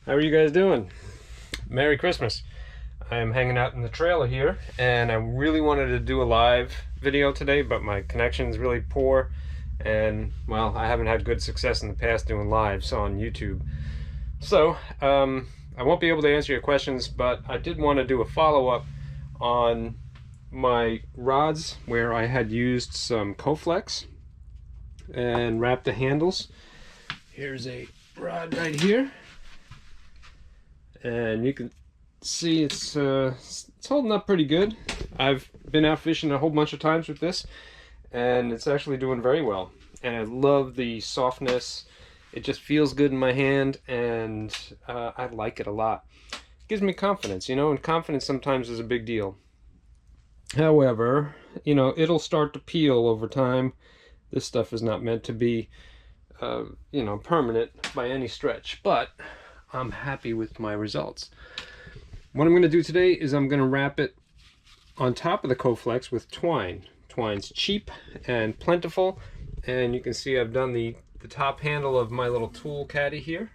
How are you guys doing? Merry Christmas. I am hanging out in the trailer here, and I really wanted to do a live video today, but my connection is really poor, and well, I haven't had good success in the past doing lives on YouTube. So, I won't be able to answer your questions, but I did want to do a follow-up on my rods where I had used some Coflex and wrapped the handles. Here's a rod right here, and you can see it's holding up pretty good. I've been out fishing a whole bunch of times with this, and it's actually doing very well. And I love the softness. It just feels good in my hand, and I like it a lot. It gives me confidence, and confidence sometimes is a big deal. However, it'll start to peel over time. This stuff is not meant to be, permanent by any stretch, but I'm happy with my results. What I'm going to do today is I'm going to wrap it on top of the Coflex with twine. Twine's cheap and plentiful, and you can see I've done the top handle of my little tool caddy here,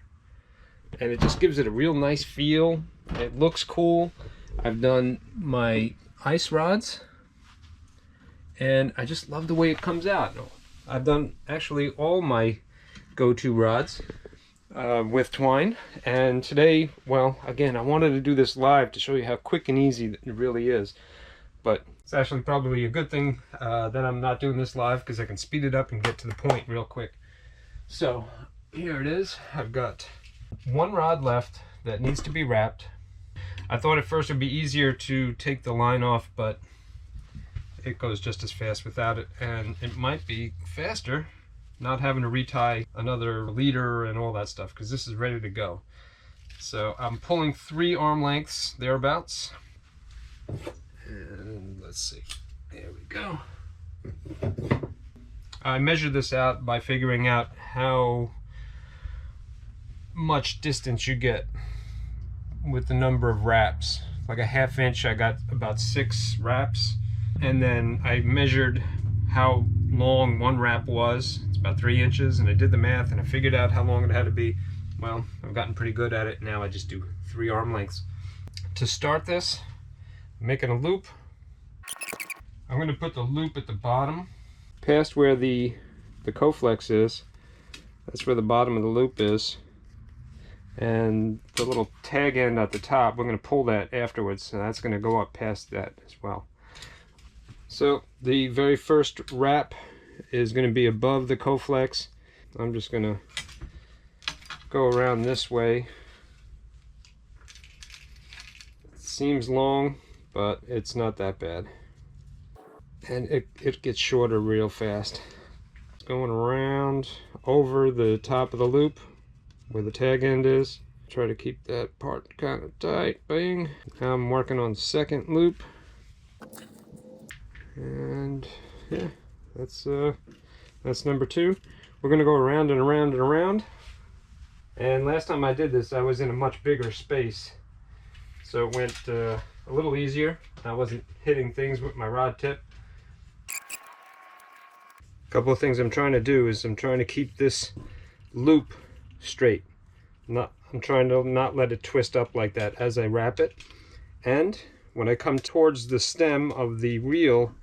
and it just gives it a real nice feel. It looks cool. I've done my ice rods, and I just love the way it comes out. I've done actually all my go-to rods with twine, and today, well, again, I wanted to do this live to show you how quick and easy it really is. But it's actually probably a good thing that I'm not doing this live, because I can speed it up and get to the point real quick. So here it is. I've got one rod left that needs to be wrapped. I thought at first it would be easier to take the line off, but it goes just as fast without it, and it might be faster not having to retie another leader and all that stuff, because this is ready to go. So I'm pulling 3 arm lengths thereabouts, and let's see, there we go. I measured this out by figuring out how much distance you get with the number of wraps. Like a 1/2 inch, I got about 6 wraps, and then I measured how long one wrap was. It's about 3 inches, and I did the math and I figured out how long it had to be. Well, I've gotten pretty good at it. Now I just do 3 arm lengths. To start this, I'm making a loop. I'm going to put the loop at the bottom, past where the Coflex is. That's where the bottom of the loop is. And the little tag end at the top, we're going to pull that afterwards, so that's going to go up past that as well. So the very first wrap is going to be above the Coflex. I'm just going to go around this way. It seems long, but it's not that bad. And it gets shorter real fast. Going around over the top of the loop where the tag end is. Try to keep that part kind of tight. Bang. Now I'm working on the second loop. And yeah, that's number 2. We're gonna go around and around and around. And last time I did this, I was in a much bigger space, so it went a little easier. I wasn't hitting things with my rod tip. A couple of things I'm trying to do is I'm trying to keep this loop straight. I'm trying to not let it twist up like that as I wrap it. And when I come towards the stem of the reel,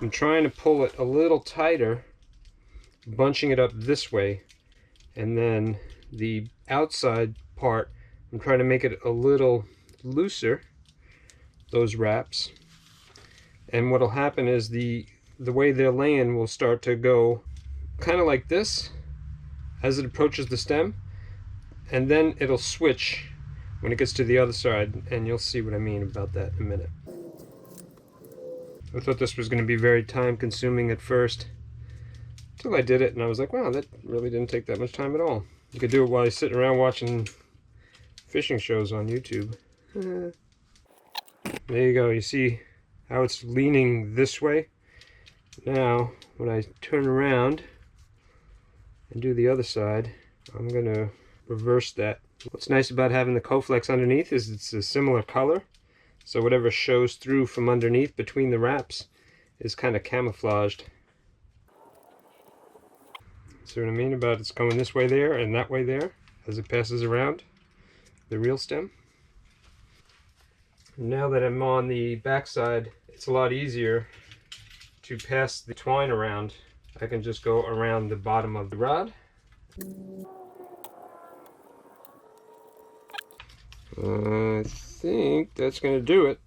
I'm trying to pull it a little tighter, bunching it up this way, and then the outside part, I'm trying to make it a little looser, those wraps. And what'll happen is the way they're laying will start to go kind of like this as it approaches the stem, and then it'll switch when it gets to the other side, and you'll see what I mean about that in a minute. I thought this was going to be very time consuming at first, until I did it and I was like, wow, that really didn't take that much time at all. You could do it while you're sitting around watching fishing shows on YouTube. There you go. You see how it's leaning this way? Now when I turn around and do the other side, I'm going to reverse that. What's nice about having the Coflex underneath is it's a similar color, so whatever shows through from underneath between the wraps is kind of camouflaged. See what I mean about it's going this way there and that way there as it passes around? the reel stem. Now that I'm on the back side, it's a lot easier to pass the twine around. I can just go around the bottom of the rod. I think that's going to do it.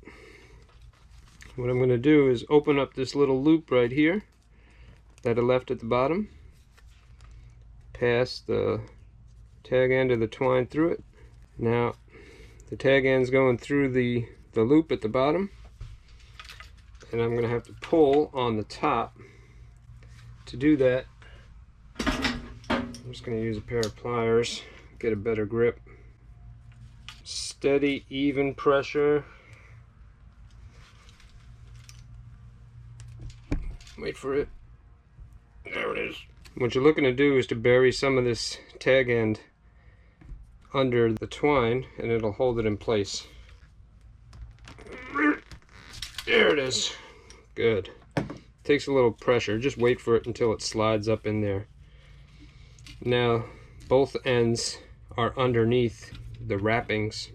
What I'm going to do is open up this little loop right here that I left at the bottom, pass the tag end of the twine through it. Now the tag end's going through the loop at the bottom, and I'm going to have to pull on the top. To do that, I'm just going to use a pair of pliers, get a better grip. Steady, even pressure. Wait for it. There it is. What you're looking to do is to bury some of this tag end under the twine, and it'll hold it in place. There it is. Good. Takes a little pressure. Just wait for it until it slides up in there. Now both ends are underneath the wrappings,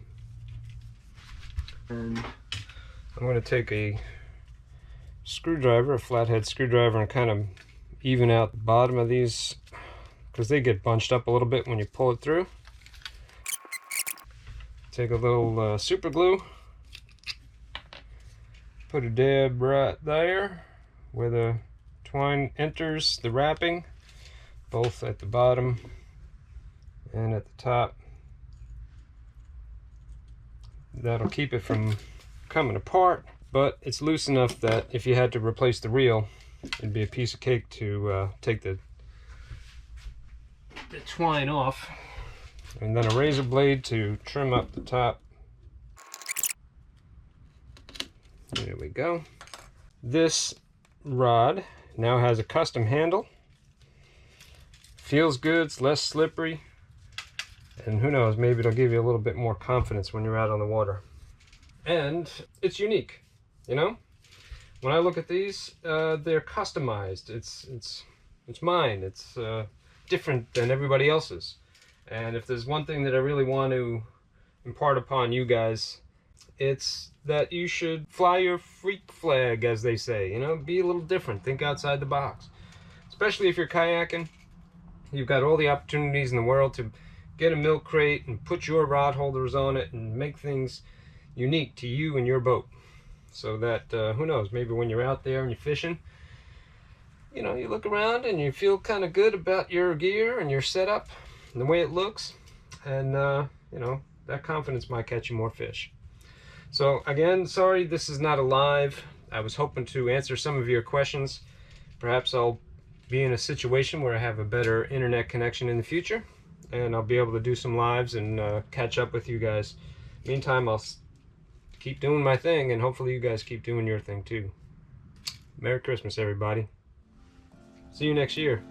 and I'm going to take a screwdriver, a flathead screwdriver, and kind of even out the bottom of these, because they get bunched up a little bit when you pull it through. Take a little super glue, put a dab right there where the twine enters the wrapping, both at the bottom and at the top. That'll keep it from coming apart, but it's loose enough that if you had to replace the reel, it'd be a piece of cake to take the twine off. And then a razor blade to trim up the top. There we go. This rod now has a custom handle. Feels good, it's less slippery, and who knows, maybe it'll give you a little bit more confidence when you're out on the water. And it's unique, you know? When I look at these, they're customized. It's mine. It's different than everybody else's. And if there's one thing that I really want to impart upon you guys, it's that you should fly your freak flag, as they say. You know, be a little different. Think outside the box. Especially if you're kayaking. You've got all the opportunities in the world to get a milk crate and put your rod holders on it and make things unique to you and your boat. So that, who knows, maybe when you're out there and you're fishing, you know, you look around and you feel kind of good about your gear and your setup and the way it looks. And, you know, that confidence might catch you more fish. So again, sorry this is not a live. I was hoping to answer some of your questions. Perhaps I'll be in a situation where I have a better internet connection in the future, and I'll be able to do some lives and catch up with you guys. Meantime, I'll keep doing my thing, and hopefully you guys keep doing your thing too. Merry Christmas, everybody. See you next year.